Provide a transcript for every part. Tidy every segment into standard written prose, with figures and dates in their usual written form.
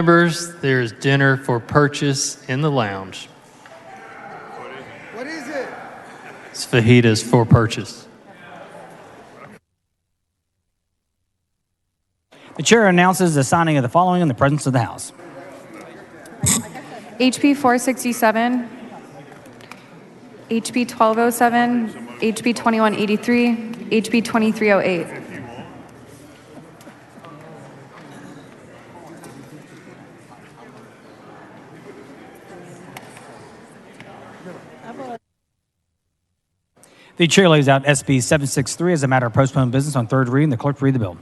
Members, there's dinner for purchase in the lounge. What is it? It's fajitas for purchase. The chair announces the signing of the following in the presence of the House. HB 467, HB 1207, HB 2183, HB 2308. The chair lays out SB 763 as a matter of postponed business on third reading. The clerk will read the bill.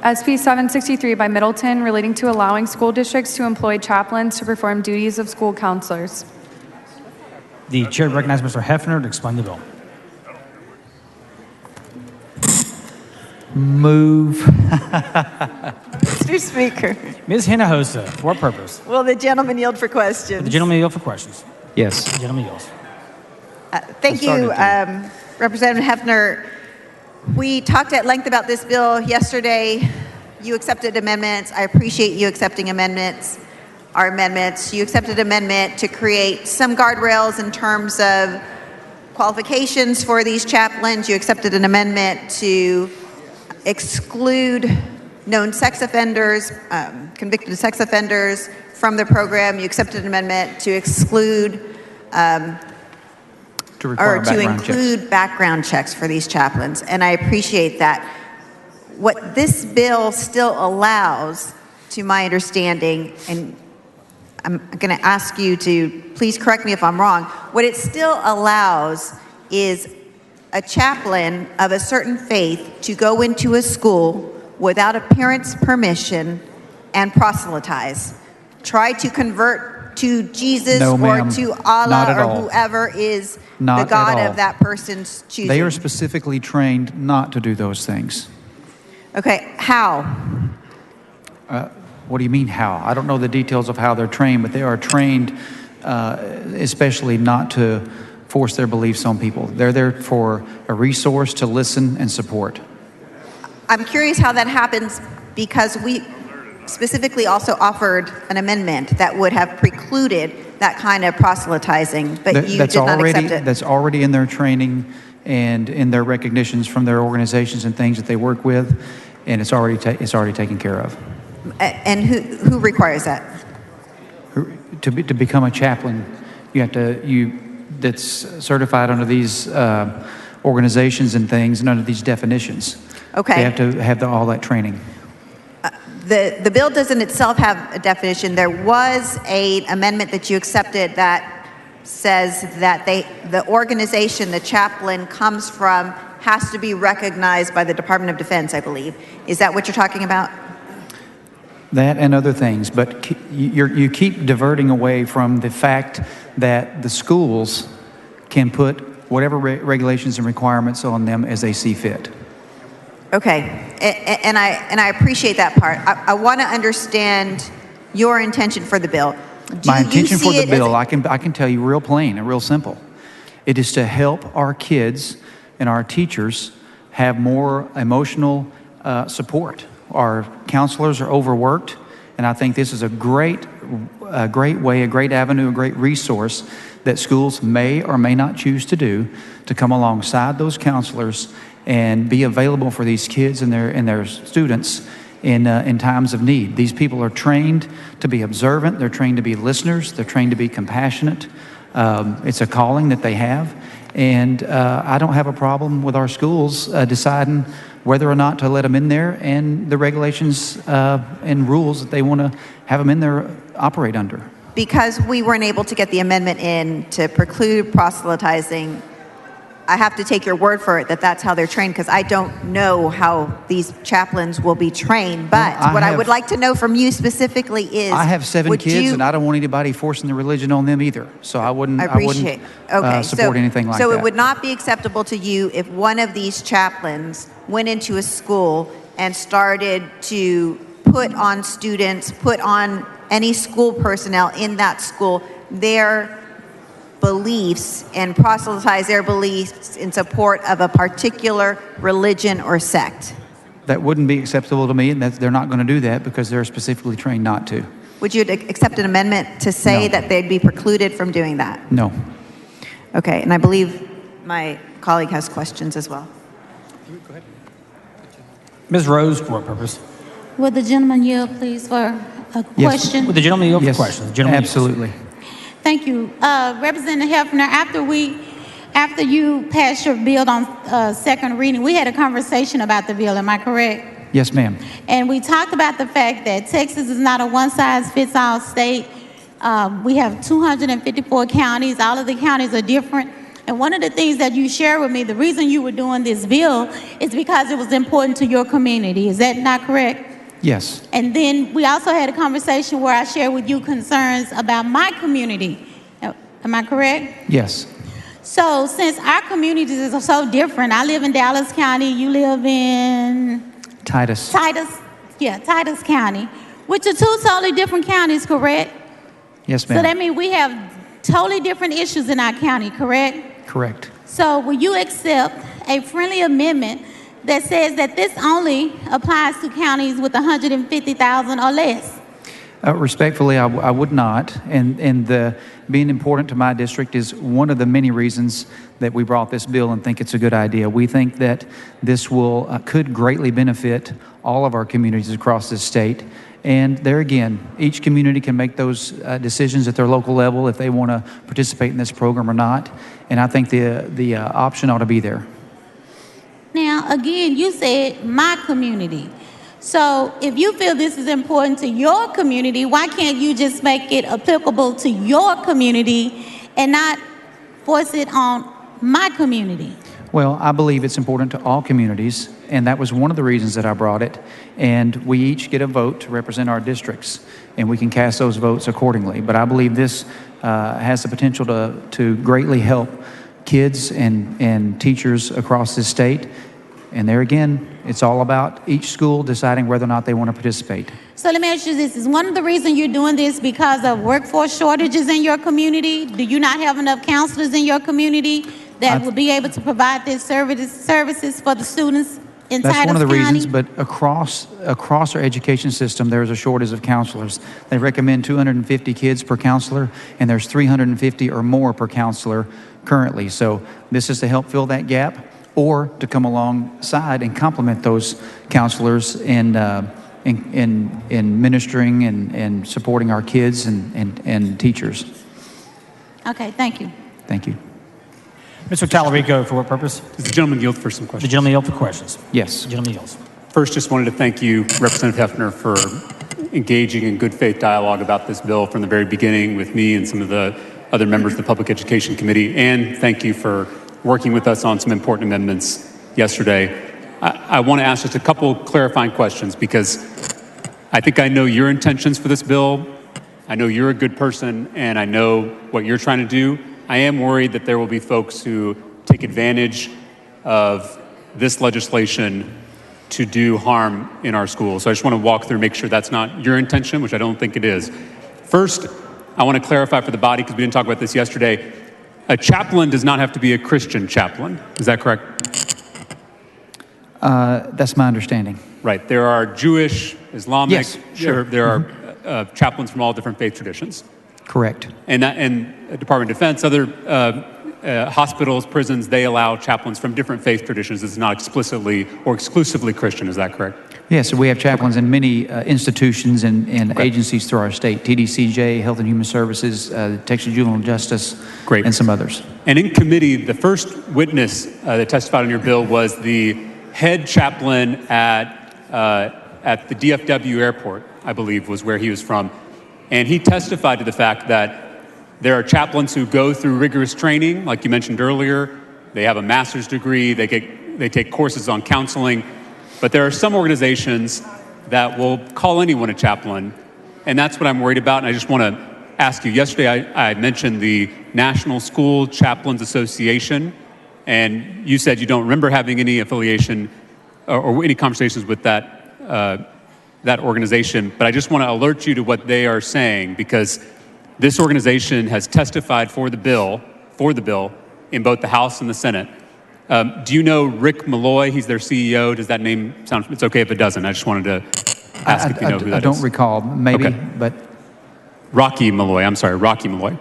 SB 763 by Middleton relating to allowing school districts to employ chaplains to perform duties of school counselors. The chair recognizes Mr. Hefner to explain the bill. Move. Mr. Speaker, Ms. Hinojosa, for what purpose? will the gentleman yield for questions? The gentleman yield for questions. Yes. The gentleman yields. Thank you, Representative Hefner. We talked at length about this bill yesterday. You accepted amendments. I appreciate you accepting amendments, our amendments. You accepted amendment to create some guardrails in terms of qualifications for these chaplains. You accepted an amendment to exclude known sex offenders, convicted sex offenders from the program. You accepted an amendment to exclude To require background include background checks for these chaplains, and I appreciate that. What this bill still allows, to my understanding, and I'm going to ask you to please correct me if I'm wrong, what it still allows is a chaplain of a certain faith to go into a school without a parent's permission and proselytize. Try to convert to Jesus No, or ma'am. to Not Allah at or all. whoever is Not the at God all. of that person's choosing. They are specifically trained not to do those things. Okay, how? What do you mean how? I don't know the details of how they're trained, but they are trained especially not to force their beliefs on people. They're there for a resource to listen and support. I'm curious how that happens because we specifically also offered an amendment that would have precluded that kind of proselytizing, but you did not accept it. That's already in their training and in their recognitions from their organizations and things that they work with, and it's already taken care of. And who requires that? To become a chaplain, that's certified under these organizations and things and under these definitions. Okay. They have to have all that training. The bill doesn't itself have a definition. There was an amendment that you accepted that says that the organization the chaplain comes from has to be recognized by the Department of Defense, I believe. Is that what you're talking about? That and other things, but you keep diverting away from the fact that the schools can put whatever regulations and requirements on them as they see fit. Okay, and I appreciate that part. I want to understand your intention for the bill. My intention for the bill, I can tell you real plain and real simple. It is to help our kids and our teachers have more emotional support. Our counselors are overworked, and I think this is a great way, a great avenue, a great resource that schools may or may not choose to do to come alongside those counselors and be available for these kids and their students in times of need. These people are trained to be observant. They're trained to be listeners. They're trained to be compassionate. It's a calling that they have. And I don't have a problem with our schools deciding whether or not to let them in there and the regulations and rules that they want to have them in there operate under. Because we weren't able to get the amendment in to preclude proselytizing, I have to take your word for it that that's how they're trained, because I don't know how these chaplains will be trained. But I would like to know from you specifically is... I have 7 kids, and I don't want anybody forcing the religion on them either. So I wouldn't support anything like that. So it would not be acceptable to you if one of these chaplains went into a school and started to put on students, put on any school personnel in that school, their beliefs and proselytize their beliefs in support of a particular religion or sect. That wouldn't be acceptable to me, and they're not going to do that because they're specifically trained not to. Would you accept an amendment to say No. that they'd be precluded from doing that? No. Okay, and I believe my colleague has questions as well. Ms. Rose, for what purpose? Would the gentleman yield, please, for a Yes. question? Would the gentleman yield for Yes, questions? The gentleman yields. absolutely. Thank you. Representative Hefner, after you passed your bill on second reading, we had a conversation about the bill, am I correct? Yes, ma'am. And we talked about the fact that Texas is not a one-size-fits-all state. We have 254 counties. All of the counties are different. And one of the things that you shared with me, the reason you were doing this bill is because it was important to your community. Is that not correct? Yes. And then we also had a conversation where I shared with you concerns about my community. Am I correct? Yes. So since our communities are so different, I live in Dallas County, you live in Titus. Titus County, which are two totally different counties, correct? Yes, So ma'am. that means we have totally different issues in our county, correct? Correct. So will you accept a friendly amendment that says that this only applies to counties with 150,000 or less? Respectfully, I would not. And being important to my district is one of the many reasons that we brought this bill and think it's a good idea. We think that this could greatly benefit all of our communities across this state. And there again, each community can make those decisions at their local level if they want to participate in this program or not. And I think the option ought to be there. Now, again, you said my community. So if you feel this is important to your community, why can't you just make it applicable to your community and not force it on my community? Well, I believe it's important to all communities, and that was one of the reasons that I brought it. And we each get a vote to represent our districts, and we can cast those votes accordingly. But I believe this has the potential to greatly help kids and teachers across this state. And there again, it's all about each school deciding whether or not they want to participate. So let me ask you this. Is one of the reasons you're doing this because of workforce shortages in your community? Do you not have enough counselors in your community that will be able to provide this services for the students in Titus County? That's one of the reasons, but across our education system, there's a shortage of counselors. They recommend 250 kids per counselor, and there's 350 or more per counselor currently. So this is to help fill that gap, or to come alongside and complement those counselors in ministering and supporting our kids and teachers. Okay, thank you. Thank you. Mr. Talarico, for what purpose? Does the gentleman yield for some The questions? gentleman yield for questions. Yes. The gentleman yields. First, just wanted to thank you, Representative Hefner, for engaging in good faith dialogue about this bill from the very beginning with me and some of the other members of the Public Education Committee. And thank you for working with us on some important amendments yesterday. I want to ask just a couple clarifying questions because I think I know your intentions for this bill. I know you're a good person and I know what you're trying to do. I am worried that there will be folks who take advantage of this legislation to do harm in our schools. So I just want to walk through and make sure that's not your intention, which I don't think it is. First, I want to clarify for the body, because we didn't talk about this yesterday, a chaplain does not have to be a Christian chaplain. Is that correct? That's my understanding. Right. There are Jewish, Islamic, Yes, sure. there are chaplains from all different faith traditions. Correct. And Department of Defense, other hospitals, prisons, they allow chaplains from different faith traditions. It's not explicitly or exclusively Christian. Is that correct? Yes, we have chaplains in many institutions and agencies through our state, TDCJ, Health and Human Services, Texas Juvenile Justice, Great. And some others. And in committee, the first witness that testified on your bill was the head chaplain at the DFW airport, I believe was where he was from. And he testified to the fact that there are chaplains who go through rigorous training, like you mentioned earlier. They have a master's degree, they take courses on counseling. But there are some organizations that will call anyone a chaplain, and that's what I'm worried about. And I just want to ask you, yesterday I mentioned the National School Chaplains Association, and you said you don't remember having any affiliation or any conversations with that organization. But I just want to alert you to what they are saying, because this organization has testified for the bill in both the House and the Senate. Do you know Rick Malloy? He's their CEO. Does that name sound? It's okay if it doesn't. I just wanted to ask if you know who that I don't is. recall, maybe, Okay. but, Rocky Malloy. I'm sorry, Rocky Malloy.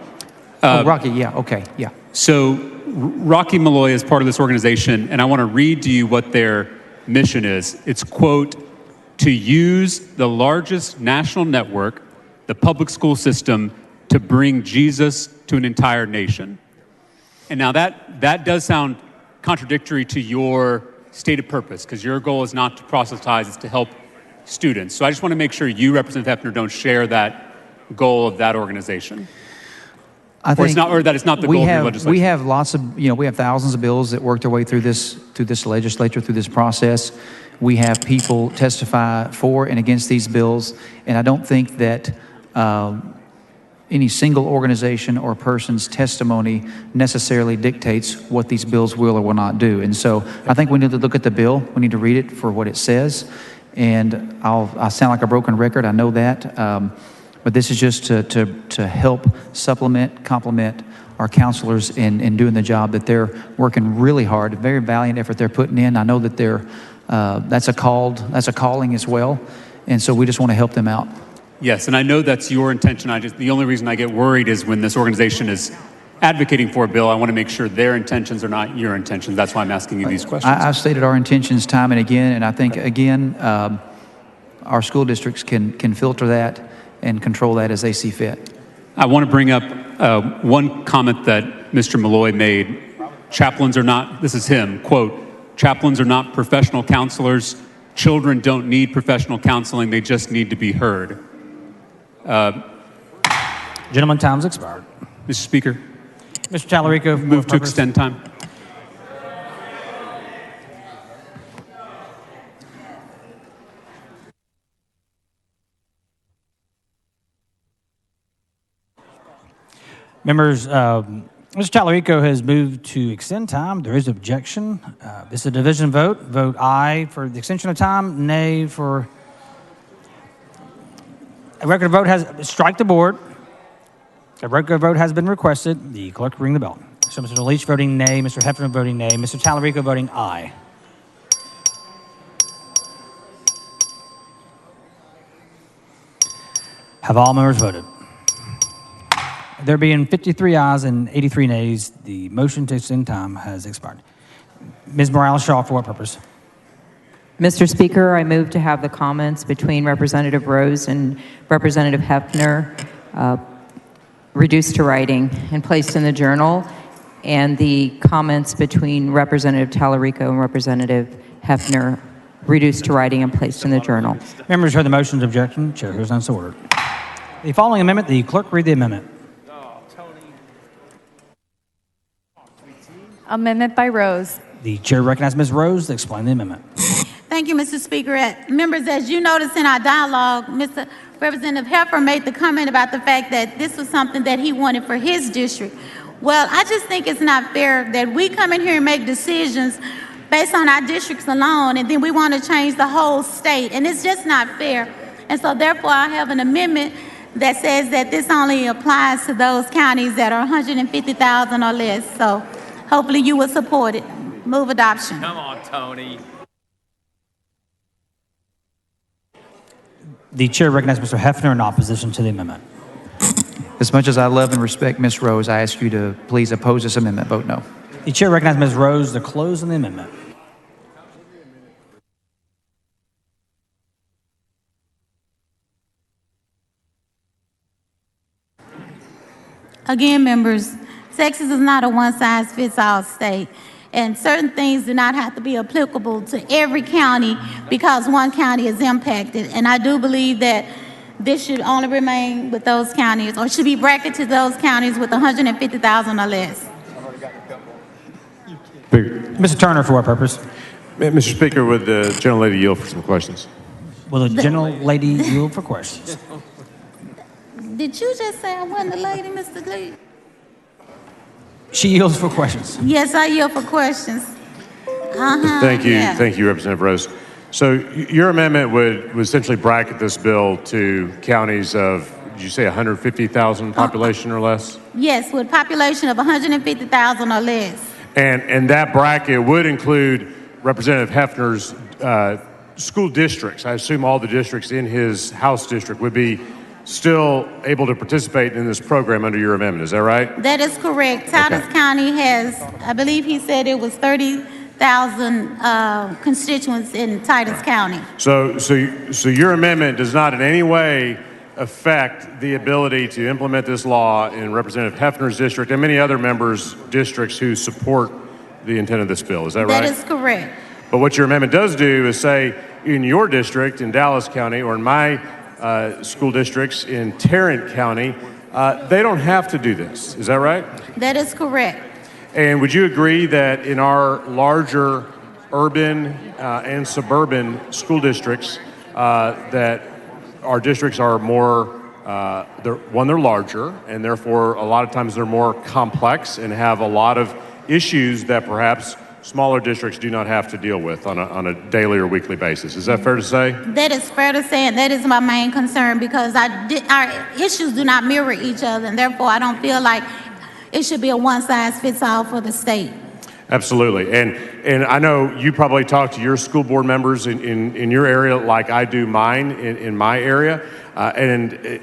oh, Rocky, yeah, okay, yeah. So Rocky Malloy is part of this organization, and I want to read to you what their mission is. It's, quote, to use the largest national network, the public school system, to bring Jesus to an entire nation. And now that does sound contradictory to your stated purpose, because your goal is not to proselytize, it's to help students. So I just want to make sure you, Representative Hefner, don't share that goal of that organization. I Or that it's not the goal of your legislation. We have lots of, we have thousands of bills that work their way through this legislature, through this process. We have people testify for and against these bills, and I don't think that any single organization or person's testimony necessarily dictates what these bills will or will not do. And so I think we need to look at the bill. We need to read it for what it says. And I sound like a broken record, I know that. But this is just to help supplement, complement our counselors in doing the job that they're working really hard, a very valiant effort they're putting in. I know that that's a calling as well. And so we just want to help them out. Yes, and I know that's your intention. The only reason I get worried is when this organization is advocating for a bill, I want to make sure their intentions are not your intentions. That's why I'm asking you these questions. I've stated our intentions time and again, and I think, again, our school districts can filter that and control that as they see fit. I want to bring up one comment that Mr. Malloy made. Chaplains are not, this is him, quote, chaplains are not professional counselors. Children don't need professional counseling. They just need to be heard. Gentleman, time's expired. Mr. Speaker, Mr. Tallarico, move to extend time. Members, Mr. Tallarico has moved to extend time. There is objection. This is a division vote. Vote aye for the extension of time, nay for a record vote strike the board. A record vote has been requested. The clerk will ring the bell. So Mr. Leach voting nay, Mr. Hefner voting nay, Mr. Tallarico voting aye. Have all members voted? There being 53 ayes and 83 nays, the motion to extend time has expired. Ms. Morales-Shaw, for what purpose? Mr. Speaker, I move to have the comments between Representative Rose and Representative Hefner reduced to writing and placed in the journal, and the comments between Representative Tallarico and Representative Hefner reduced to writing and placed in the journal. Members heard the motion's objection. Chair hears none, so ordered. The following amendment, the clerk read the amendment. Amendment by Rose. The chair recognizes Ms. Rose to explain the amendment. Thank you, Mr. Speaker. Members, as you noticed in our dialogue, Mr. Representative Hefner made the comment about the fact that this was something that he wanted for his district. Well, I just think it's not fair that we come in here and make decisions based on our districts alone, and then we want to change the whole state, and it's just not fair. And so therefore, I have an amendment that says that this only applies to those counties that are 150,000 or less. So hopefully you will support it. Move adoption. Come on, Tony. The chair recognizes Mr. Hefner in opposition to the amendment. As much as I love and respect Ms. Rose, I ask you to please oppose this amendment. Vote no. The chair recognizes Ms. Rose to close on the amendment. Again, members, Texas is not a one-size-fits-all state, and certain things do not have to be applicable to every county because one county is impacted. And I do believe that this should only remain with those counties, or should be bracketed to those counties with 150,000 or less. Mr. Turner, for what purpose? Mr. Speaker, would the gentlelady yield for some questions? Will the general lady yield for questions? Did you just say I wasn't the lady, Mr. Lee? She yields for questions. Yes, I yield for questions. Thank you. Yeah. Thank you, Representative Rose. So your amendment would essentially bracket this bill to counties of, did you say 150,000 population or less? Yes, with population of 150,000 or less. And that bracket would include Representative Hefner's school districts. I assume all the districts in his House district would be still able to participate in this program under your amendment. Is that right? That is correct. Titus County has, I believe he said it was 30,000 constituents in Titus County. So your amendment does not in any way affect the ability to implement this law in Representative Hefner's district and many other members' districts who support the intent of this bill. Is that right? That is correct. But what your amendment does do is say in your district in Dallas County or in my school districts in Tarrant County, they don't have to do this. Is that right? That is correct. And would you agree that in our larger urban and suburban school districts, that our districts are more, they're larger, and therefore a lot of times they're more complex and have a lot of issues that perhaps smaller districts do not have to deal with on a daily or weekly basis. Is that fair to say? That is fair to say, and that is my main concern because our issues do not mirror each other, and therefore I don't feel like it should be a one-size-fits-all for the state. Absolutely. And I know you probably talk to your school board members in your area like I do mine in my area. And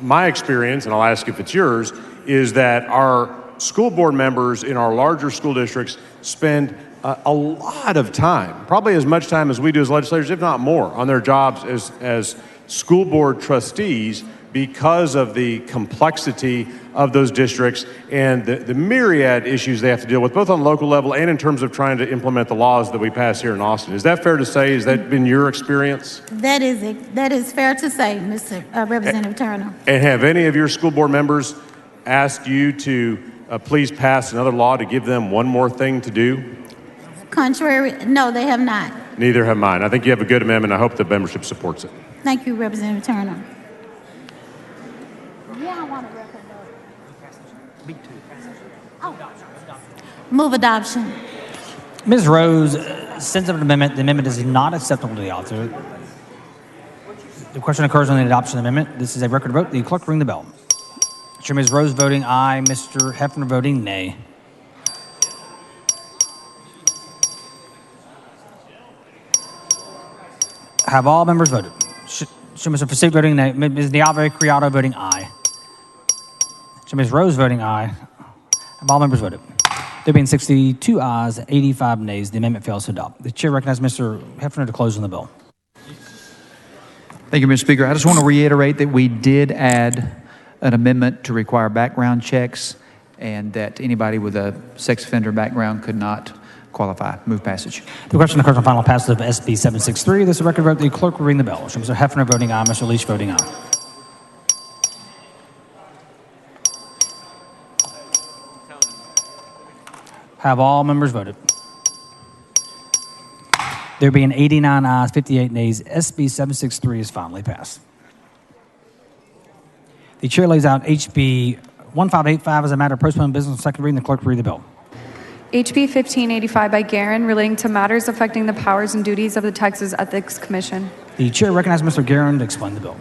my experience, and I'll ask if it's yours, is that our school board members in our larger school districts spend a lot of time, probably as much time as we do as legislators, if not more, on their jobs as school board trustees because of the complexity of those districts and the myriad issues they have to deal with, both on local level and in terms of trying to implement the laws that we pass here in Austin. Is that fair to say? Has that been your experience? That is fair to say, Mr. Representative Turner. And have any of your school board members asked you to please pass another law to give them one more thing to do? Contrary, no, they have not. Neither have mine. I think you have a good amendment. I hope the membership supports it. Thank you, Representative Turner. Yeah, I want to recommend. Move adoption. Ms. Rose sends up an amendment. The amendment is not acceptable to the author. The question occurs on the adoption of the amendment. This is a record vote. The clerk ring the bell. Sure, Ms. Rose voting aye. Mr. Hefner voting nay. Have all members voted? Should Mr. Fasig voting nay? Ms. Diave Criado voting aye. Should Ms. Rose voting aye? Have all members voted? There being 62 ayes, 85 nays, the amendment fails to adopt. The chair recognizes Mr. Hefner to close on the bill. Thank you, Mr. Speaker. I just want to reiterate that we did add an amendment to require background checks and that anybody with a sex offender background could not qualify. Move passage. The question occurs on final passage of SB 763. This is a record vote. The clerk will ring the bell. Should Mr. Hefner voting aye, Mr. Leach voting aye. Have all members voted? There being 89 ayes, 58 nays, SB 763 is finally passed. The chair lays out HB 1585 as a matter of postponed business on second reading. The clerk will read the bill. HB 1585 by Guerin relating to matters affecting the powers and duties of the Texas Ethics Commission. The chair recognizes Mr. Guerin to explain the bill.